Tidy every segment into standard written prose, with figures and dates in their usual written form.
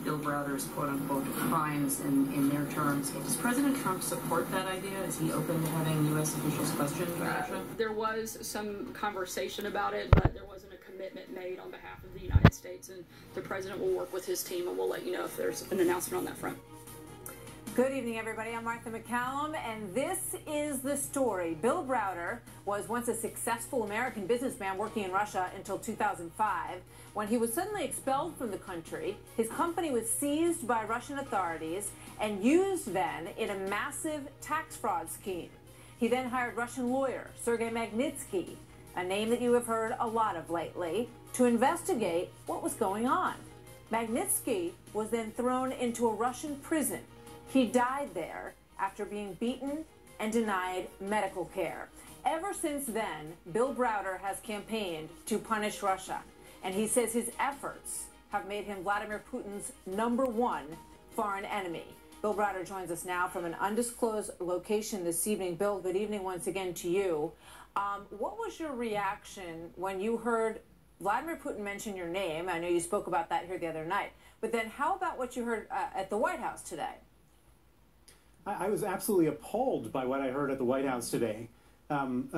Bill Browder's quote-unquote crimes in their terms. Does President Trump support that idea? Is he open to having U.S. officials questioned by Russia? There was some conversation about it, but there wasn't a commitment made on behalf of the United States, and the president will work with his team, and we'll let you know if there's an announcement on that front. Good evening, everybody. I'm Martha McCallum, and this is the story. Bill Browder was once a successful American businessman working in Russia until 2005. When he was suddenly expelled from the country, his company was seized by Russian authorities and used then in a massive tax fraud scheme. He then hired Russian lawyer Sergei Magnitsky, a name that you have heard a lot of lately, to investigate what was going on. Magnitsky was then thrown into a Russian prison. He died there after being beaten and denied medical care. Ever since then, Bill Browder has campaigned to punish Russia, and he says his efforts have made him Vladimir Putin's #1 foreign enemy. Bill Browder joins us now from an undisclosed location this evening. Bill, good evening once again to you. What was your reaction when you heard Vladimir Putin mention your name? I know you spoke about that here the other night, but then how about what you heard at the White House today? I was absolutely appalled by what I heard at the White House today. You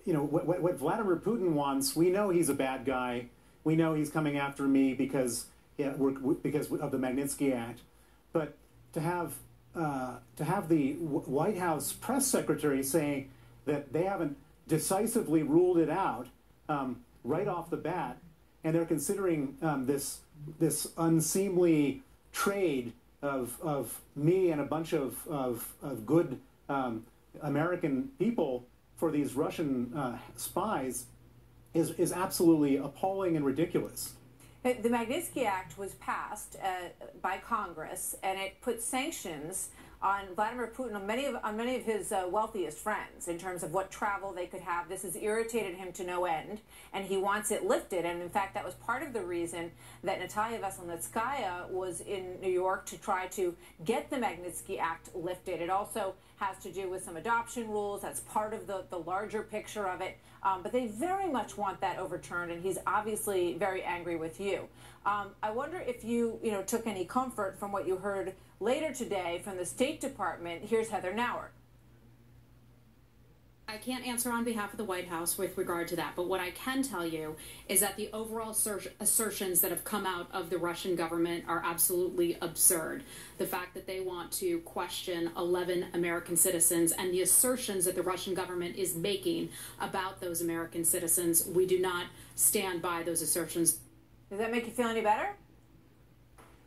know, what Vladimir Putin wants, we know he's a bad guy. We know he's coming after me because of the Magnitsky Act. But to have the White House press secretary saying that they haven't decisively ruled it out right off the bat, and they're considering this unseemly trade of me and a bunch of good American people for these Russian spies is absolutely appalling and ridiculous. The Magnitsky Act was passed by Congress, and it put sanctions on Vladimir Putin on many of his wealthiest friends in terms of what travel they could have. This has irritated him to no end, and he wants it lifted. And in fact, that was part of the reason that Natalia Veselnitskaya was in New York to try to get the Magnitsky Act lifted. It also has to do with some adoption rules. That's part of the larger picture of it. But they very much want that overturned, and he's obviously very angry with you. I wonder if you took any comfort from what you heard later today from the State Department. Here's Heather Nauert. I can't answer on behalf of the White House with regard to that, but what I can tell you is that the overall assertions that have come out of the Russian government are absolutely absurd. The fact that they want to question 11 American citizens and the assertions that the Russian government is making about those American citizens, we do not stand by those assertions. Does that make you feel any better?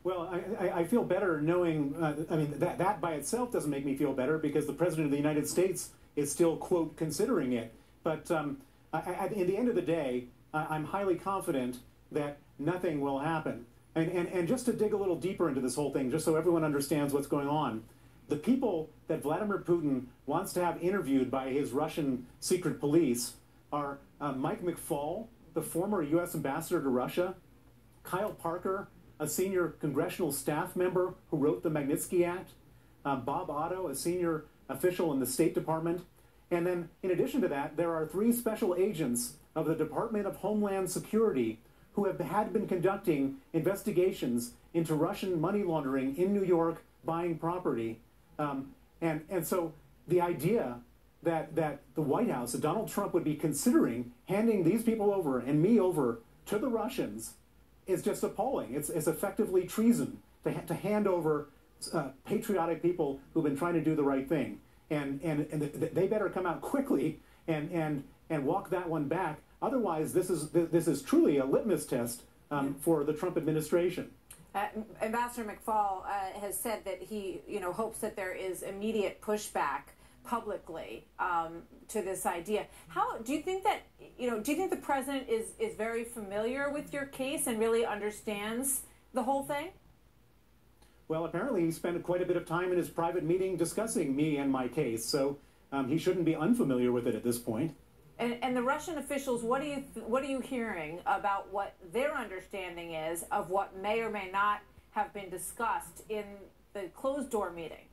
Well, I feel better knowing, I mean, that by itself doesn't make me feel better because the President of the United States is still, quote, considering it. But in the end of the day, I'm highly confident that nothing will happen. And just to dig a little deeper into this whole thing, just so everyone understands what's going on, the people that Vladimir Putin wants to have interviewed by his Russian secret police are Mike McFaul, the former U.S. ambassador to Russia, Kyle Parker, a senior congressional staff member who wrote the Magnitsky Act, Bob Otto, a senior official in the State Department, and then in addition to that, there are 3 special agents of the Department of Homeland Security who had been conducting investigations into Russian money laundering in New York, buying property. And so the idea that the White House, that Donald Trump would be considering handing these people over and me over to the Russians is just appalling. It's effectively treason to hand over patriotic people who've been trying to do the right thing. And they better come out quickly and walk that one back. Otherwise, this is truly a litmus test for the Trump administration. Ambassador McFaul has said that he hopes that there is immediate pushback publicly to this idea. How do you think that do you think the president is very familiar with your case and really understands the whole thing? Well, apparently he spent quite a bit of time in his private meeting discussing me and my case, so he shouldn't be unfamiliar with it at this point. And the Russian officials, what are you hearing about what their understanding is of what may or may not have been discussed in the closed-door meeting?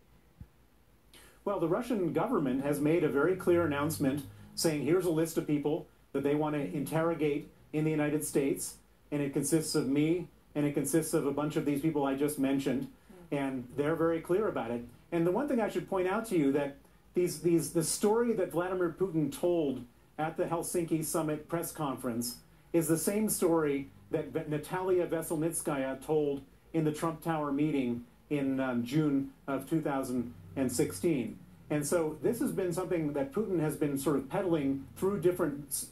Well, the Russian government has made a very clear announcement saying here's a list of people that they want to interrogate in the United States, and it consists of me and it consists of a bunch of these people I just mentioned, and they're very clear about it. And the one thing I should point out to you that the story that Vladimir Putin told at the Helsinki summit press conference is the same story that Natalia Veselnitskaya told in the Trump Tower meeting in June of 2016. And so this has been something that Putin has been sort of peddling through different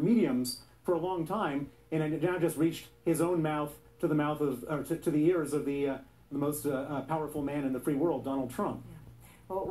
mediums for a long time, and it now just reached his own mouth to the mouth of, or to the ears of the most powerful man in the free world, Donald Trump. Yeah. Well,